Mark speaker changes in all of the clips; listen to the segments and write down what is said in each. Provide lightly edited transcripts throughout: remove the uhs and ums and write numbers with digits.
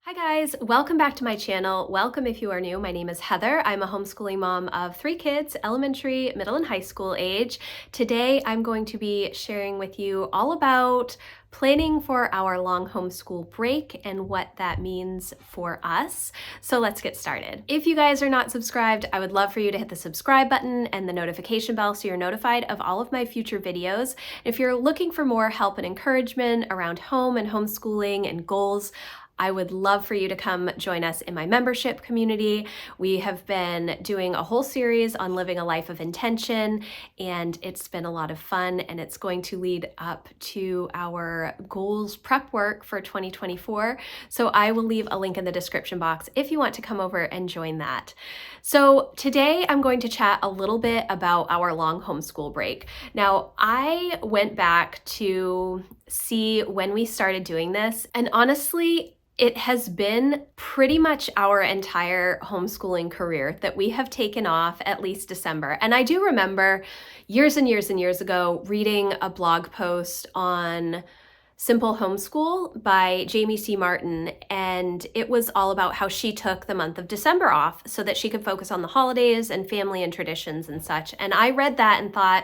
Speaker 1: Hi guys, welcome back to my channel. Welcome if you are new. My name is Heather. I'm a homeschooling mom of 3 kids, elementary, middle, and high school age. Today I'm going to be sharing with you all about planning for our long homeschool break and what that means for us. So let's get started. If you guys are not subscribed, I would love for you to hit the subscribe button and the notification bell so you're notified of all of my future videos. If you're looking for more help and encouragement around home and homeschooling and goals, I would love for you to come join us in my membership community. We have been doing a whole series on living a life of intention, and it's been a lot of fun, and it's going to lead up to our goals prep work for 2024. So I will leave a link in the description box if you want to come over and join that. So today I'm going to chat a little bit about our long homeschool break. Now, I went back to see when we started doing this, and honestly, it has been pretty much our entire homeschooling career that we have taken off at least December. And I do remember years and years and years ago reading a blog post on Simple Homeschool by Jamie C. Martin, and it was all about how she took the month of December off so that she could focus on the holidays and family and traditions and such. And I read that and thought,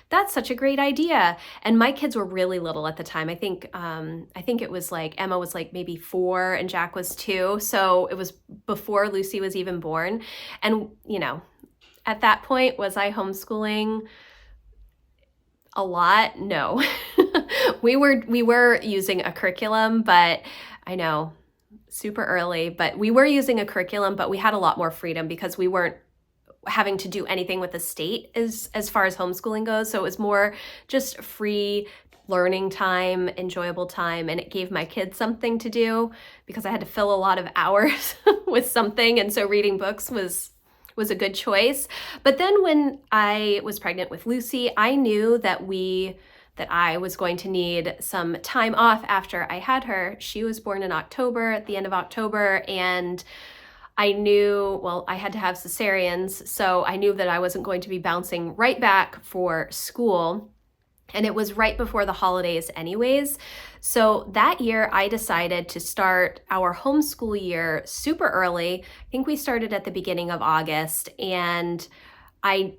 Speaker 1: that's such a great idea. And my kids were really little at the time. I think it was like Emma was like maybe 4 and Jack was 2. So it was before Lucy was even born. And, at that point, was I homeschooling a lot? No. We were using a curriculum, but I know super early, but we were using a curriculum, but we had a lot more freedom because we weren't having to do anything with the state as far as homeschooling goes. So it was more just free learning time, enjoyable time, and it gave my kids something to do because I had to fill a lot of hours with something. And so reading books was a good choice. But then when I was pregnant with Lucy, I knew that I was going to need some time off after I had her. She was born in October, at the end of October, and I knew, well, I had to have cesareans, so I knew that I wasn't going to be bouncing right back for school. And it was right before the holidays anyways. So that year I decided to start our homeschool year super early. I think we started at the beginning of August, and I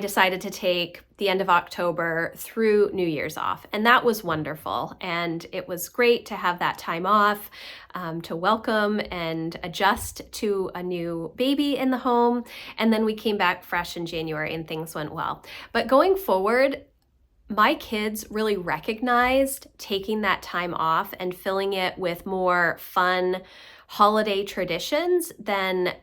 Speaker 1: decided to take the end of October through New Year's off. And that was wonderful. And it was great to have that time off, to welcome and adjust to a new baby in the home. And then we came back fresh in January and things went well. But going forward, my kids really recognized taking that time off and filling it with more fun holiday traditions than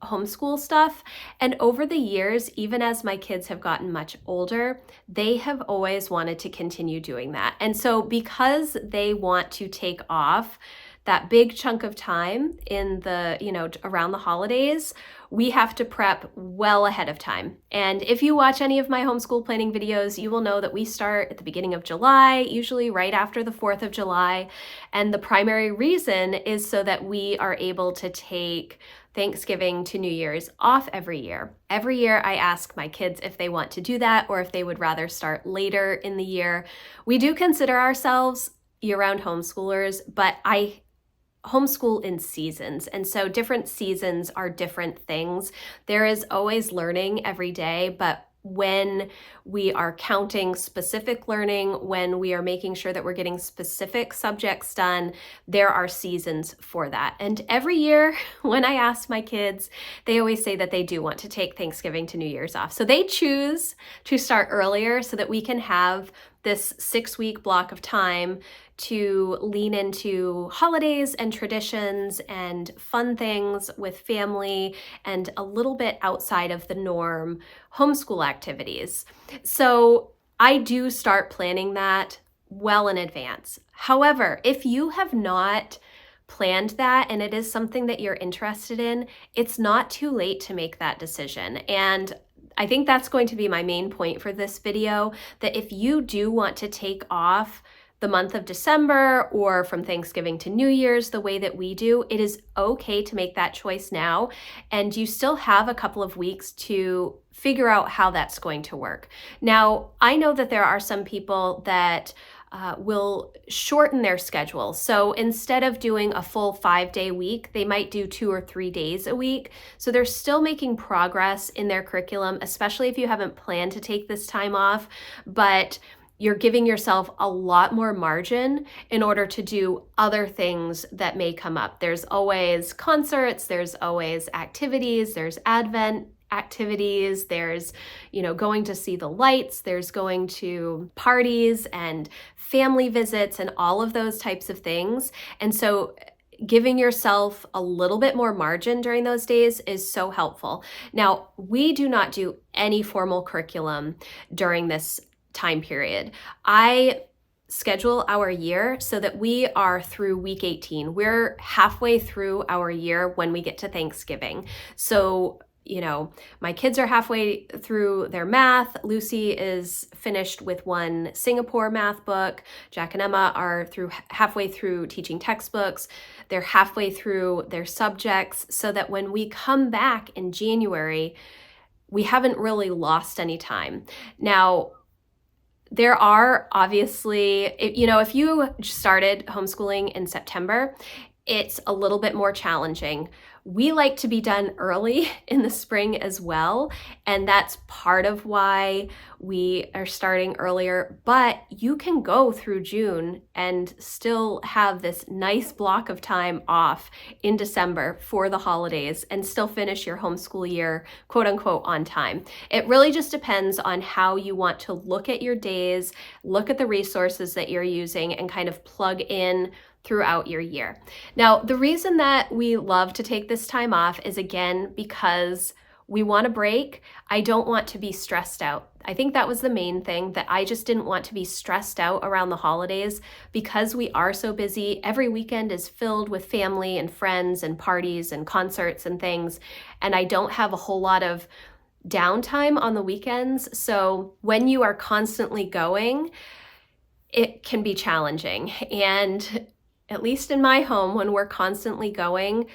Speaker 1: homeschool stuff. And over the years, even as my kids have gotten much older, they have always wanted to continue doing that. And so because they want to take off that big chunk of time in the, around the holidays, we have to prep well ahead of time. And if you watch any of my homeschool planning videos, you will know that we start at the beginning of July, usually right after the 4th of July. And the primary reason is so that we are able to take Thanksgiving to New Year's off every year. Every year I ask my kids if they want to do that or if they would rather start later in the year. We do consider ourselves year-round homeschoolers, but I homeschool in seasons. And so different seasons are different things. There is always learning every day, but when we are counting specific learning, when we are making sure that we're getting specific subjects done, there are seasons for that. And every year when I ask my kids, they always say that they do want to take Thanksgiving to New Year's off. So they choose to start earlier so that we can have this 6-week block of time to lean into holidays and traditions and fun things with family and a little bit outside of the norm homeschool activities. So I do start planning that well in advance. However, if you have not planned that and it is something that you're interested in, it's not too late to make that decision. And I think that's going to be my main point for this video, that if you do want to take off the month of December or from Thanksgiving to New Year's the way that we do, it is okay to make that choice now. And you still have a couple of weeks to figure out how that's going to work. Now, I know that there are some people that will shorten their schedule. So instead of doing a full 5-day week, they might do 2 or 3 days a week. So they're still making progress in their curriculum, especially if you haven't planned to take this time off, but you're giving yourself a lot more margin in order to do other things that may come up. There's always concerts, there's always activities, there's Advent activities, there's, going to see the lights, there's going to parties and family visits and all of those types of things. And so giving yourself a little bit more margin during those days is so helpful. Now, we do not do any formal curriculum during this time period. I schedule our year so that we are through week 18. We're halfway through our year when we get to Thanksgiving. So, my kids are halfway through their math. Lucy is finished with one Singapore math book. Jack and Emma are halfway through teaching textbooks. They're halfway through their subjects, so that when we come back in January, we haven't really lost any time. Now, there are obviously, if you started homeschooling in September, it's a little bit more challenging. We like to be done early in the spring as well, and that's part of why we are starting earlier, but you can go through June and still have this nice block of time off in December for the holidays and still finish your homeschool year, quote unquote, on time. It really just depends on how you want to look at your days, look at the resources that you're using, and kind of plug in throughout your year. Now, the reason that we love to take this time off is, again, because we want a break. I don't want to be stressed out. I think that was the main thing, that I just didn't want to be stressed out around the holidays because we are so busy. Every weekend is filled with family and friends and parties and concerts and things, and I don't have a whole lot of downtime on the weekends. So when you are constantly going, it can be challenging. And at least in my home, when we're constantly going,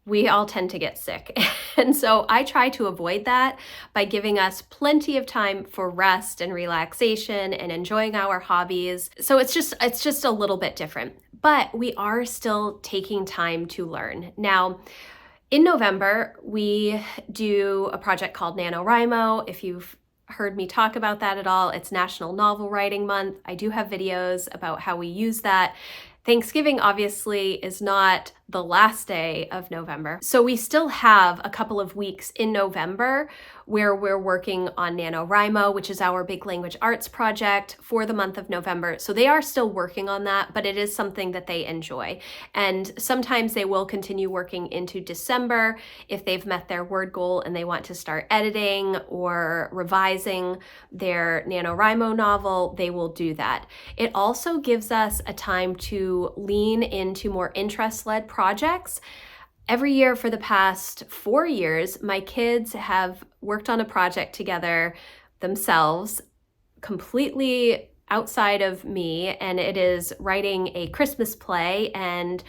Speaker 1: we all tend to get sick. And so I try to avoid that by giving us plenty of time for rest and relaxation and enjoying our hobbies. So it's just a little bit different, but we are still taking time to learn. Now, in November, we do a project called NaNoWriMo. If you've heard me talk about that at all, it's National Novel Writing Month. I do have videos about how we use that. Thanksgiving obviously is not the last day of November. So we still have a couple of weeks in November where we're working on NaNoWriMo, which is our big language arts project for the month of November. So they are still working on that, but it is something that they enjoy. And sometimes they will continue working into December if they've met their word goal and they want to start editing or revising their NaNoWriMo novel, they will do that. It also gives us a time to lean into more interest-led projects. Every year for the past 4 years, my kids have worked on a project together themselves, completely outside of me, and it is writing a Christmas play and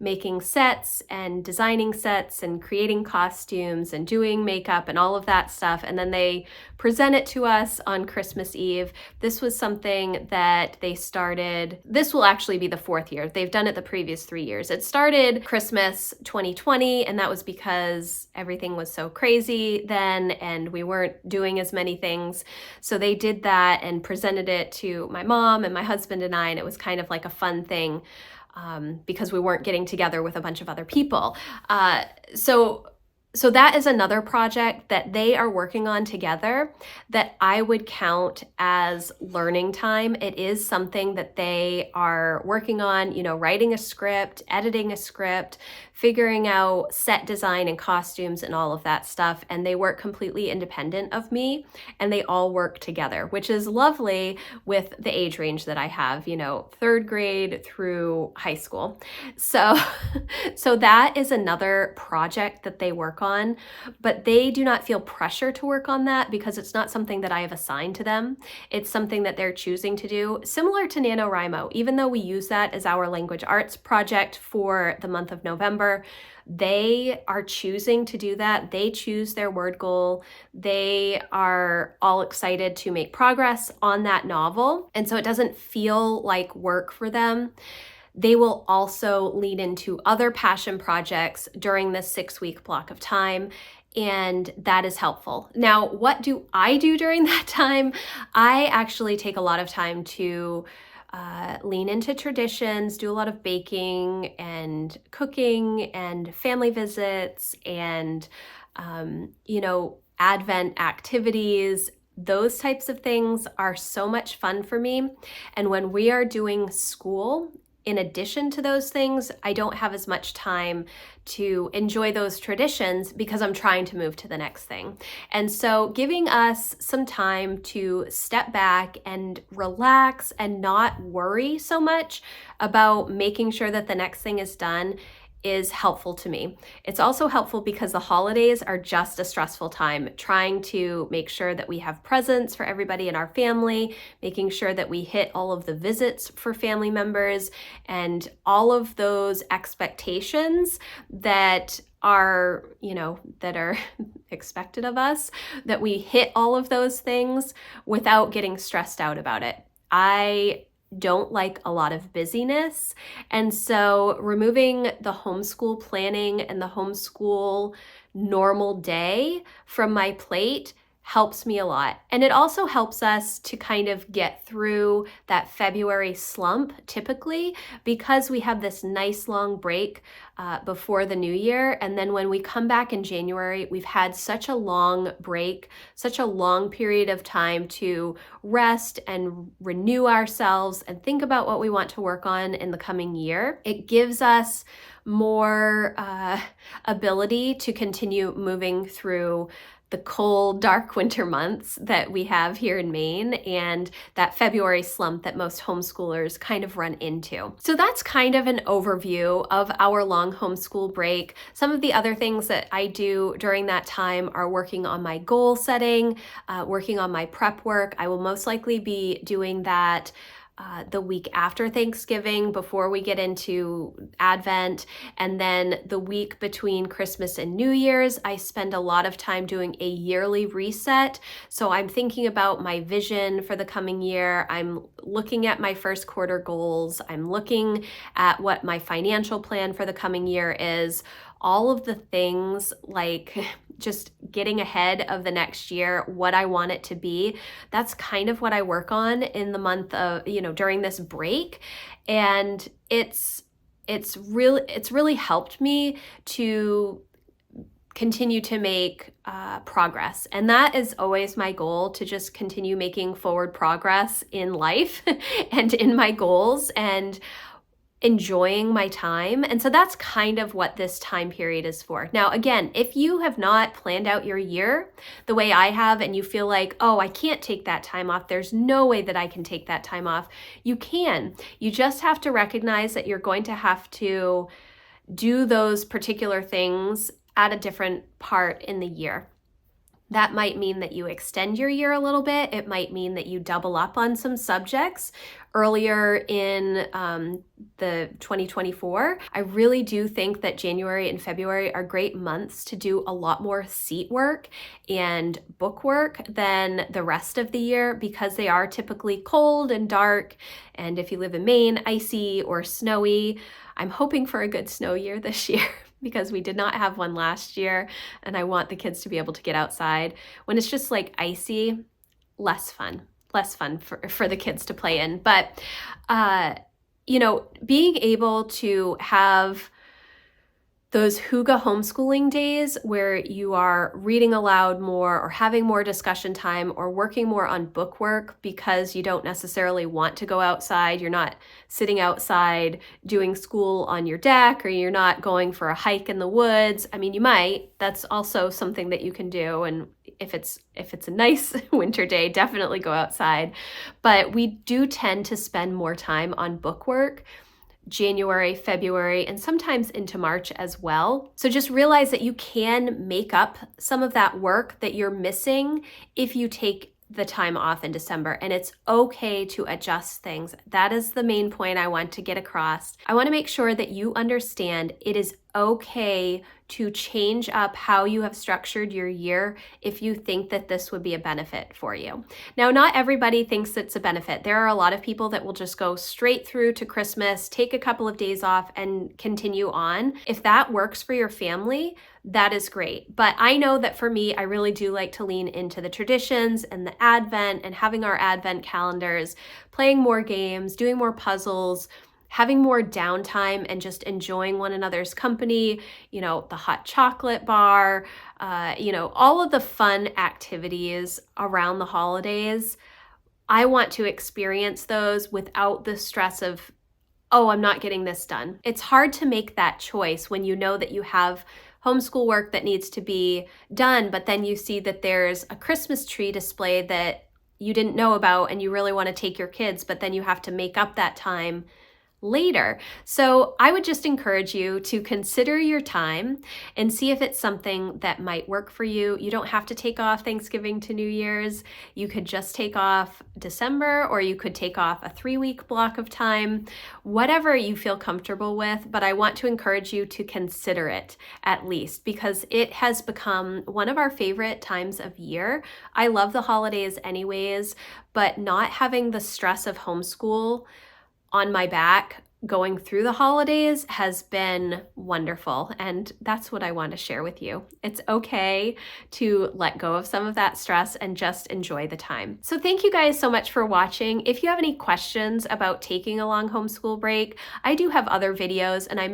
Speaker 1: making sets and designing sets and creating costumes and doing makeup and all of that stuff. And then they present it to us on Christmas Eve. This was something that they started. This will actually be the 4th year. They've done it the previous 3 years. It started Christmas 2020, and that was because everything was so crazy then and we weren't doing as many things. So they did that and presented it to my mom and my husband and I, and it was kind of like a fun thing. Because we weren't getting together with a bunch of other people. So that is another project that they are working on together that I would count as learning time. It is something that they are working on, writing a script, editing a script, figuring out set design and costumes and all of that stuff. And they work completely independent of me, and they all work together, which is lovely with the age range that I have, 3rd grade through high school. So that is another project that they work work on, but they do not feel pressure to work on that because it's not something that I have assigned to them. It's something that they're choosing to do, similar to NaNoWriMo. Even though we use that as our language arts project for the month of November, they are choosing to do that. They choose their word goal. They are all excited to make progress on that novel. And so it doesn't feel like work for them. They will also lean into other passion projects during this 6-week block of time, and that is helpful. Now, what do I do during that time? I actually take a lot of time to lean into traditions, do a lot of baking and cooking and family visits and, Advent activities. Those types of things are so much fun for me. And when we are doing school, in addition to those things, I don't have as much time to enjoy those traditions because I'm trying to move to the next thing. And so giving us some time to step back and relax and not worry so much about making sure that the next thing is done is helpful to me. It's also helpful because the holidays are just a stressful time, trying to make sure that we have presents for everybody in our family, making sure that we hit all of the visits for family members, and all of those expectations that are expected of us, that we hit all of those things without getting stressed out about it. I don't like a lot of busyness. And so removing the homeschool planning and the homeschool normal day from my plate helps me a lot. And it also helps us to kind of get through that February slump typically, because we have this nice long break before the new year. And then when we come back in January, we've had such a long break, such a long period of time to rest and renew ourselves and think about what we want to work on in the coming year. It gives us more ability to continue moving through the cold, dark winter months that we have here in Maine and that February slump that most homeschoolers kind of run into. So that's kind of an overview of our long homeschool break. Some of the other things that I do during that time are working on my goal setting, working on my prep work. I will most likely be doing that the week after Thanksgiving, before we get into Advent, and then the week between Christmas and New Year's, I spend a lot of time doing a yearly reset. So I'm thinking about my vision for the coming year. I'm looking at my first quarter goals. I'm looking at what my financial plan for the coming year is. All of the things like just getting ahead of the next year, what I want it to be. That's kind of what I work on in the month of, during this break. And it's really helped me to continue to make progress. And that is always my goal, to just continue making forward progress in life and in my goals and enjoying my time. And so that's kind of what this time period is for. Now, again, if you have not planned out your year the way I have, and you feel like, oh, I can't take that time off, there's no way that I can take that time off, you can. You just have to recognize that you're going to have to do those particular things at a different part in the year. That might mean that you extend your year a little bit. It might mean that you double up on some subjects earlier in the 2024. I really do think that January and February are great months to do a lot more seat work and book work than the rest of the year, because they are typically cold and dark. And if you live in Maine, icy or snowy. I'm hoping for a good snow year this year, because we did not have one last year, and I want the kids to be able to get outside. When it's just like icy, less fun for the kids to play in. But, being able to have those Hygge homeschooling days where you are reading aloud more or having more discussion time or working more on book work because you don't necessarily want to go outside. You're not sitting outside doing school on your deck, or you're not going for a hike in the woods. I mean, you might. That's also something that you can do. And if it's a nice winter day, definitely go outside. But we do tend to spend more time on book work January, February, and sometimes into March as well. So just realize that you can make up some of that work that you're missing if you take the time off in December, and it's okay to adjust things. That is the main point I want to get across. I want to make sure that you understand it is okay to change up how you have structured your year if you think that this would be a benefit for you. Now, not everybody thinks it's a benefit. There are a lot of people that will just go straight through to Christmas, take a couple of days off, and continue on. If that works for your family, that is great. But I know that for me, I really do like to lean into the traditions and the Advent and having our Advent calendars, playing more games, doing more puzzles, having more downtime and just enjoying one another's company, the hot chocolate bar, all of the fun activities around the holidays. I want to experience those without the stress of, oh, I'm not getting this done. It's hard to make that choice when you know that you have homeschool work that needs to be done, but then you see that there's a Christmas tree display that you didn't know about and you really want to take your kids, but then you have to make up that time later. So I would just encourage you to consider your time and see if it's something that might work for you. You don't have to take off Thanksgiving to New Year's. You could just take off December, or you could take off a 3-week block of time, whatever you feel comfortable with. But I want to encourage you to consider it at least, because it has become one of our favorite times of year. I love the holidays anyways, but not having the stress of homeschool on my back going through the holidays has been wonderful, and that's what I want to share with you. It's okay to let go of some of that stress and just enjoy the time. So thank you guys so much for watching. If you have any questions about taking a long homeschool break, I do have other videos, and I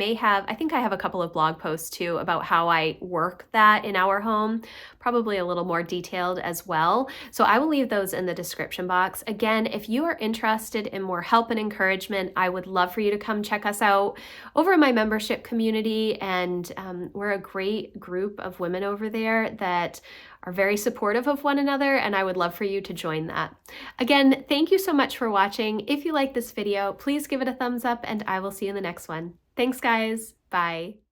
Speaker 1: think I have a couple of blog posts too about how I work that in our home, probably a little more detailed as well. So I will leave those in the description box. Again, if you are interested in more help and encouragement, I would love for you to come check us out over in my membership community. And we're a great group of women over there that are very supportive of one another, and I would love for you to join that. Again, thank you so much for watching. If you like this video, please give it a thumbs up, and I will see you in the next one. Thanks, guys. Bye.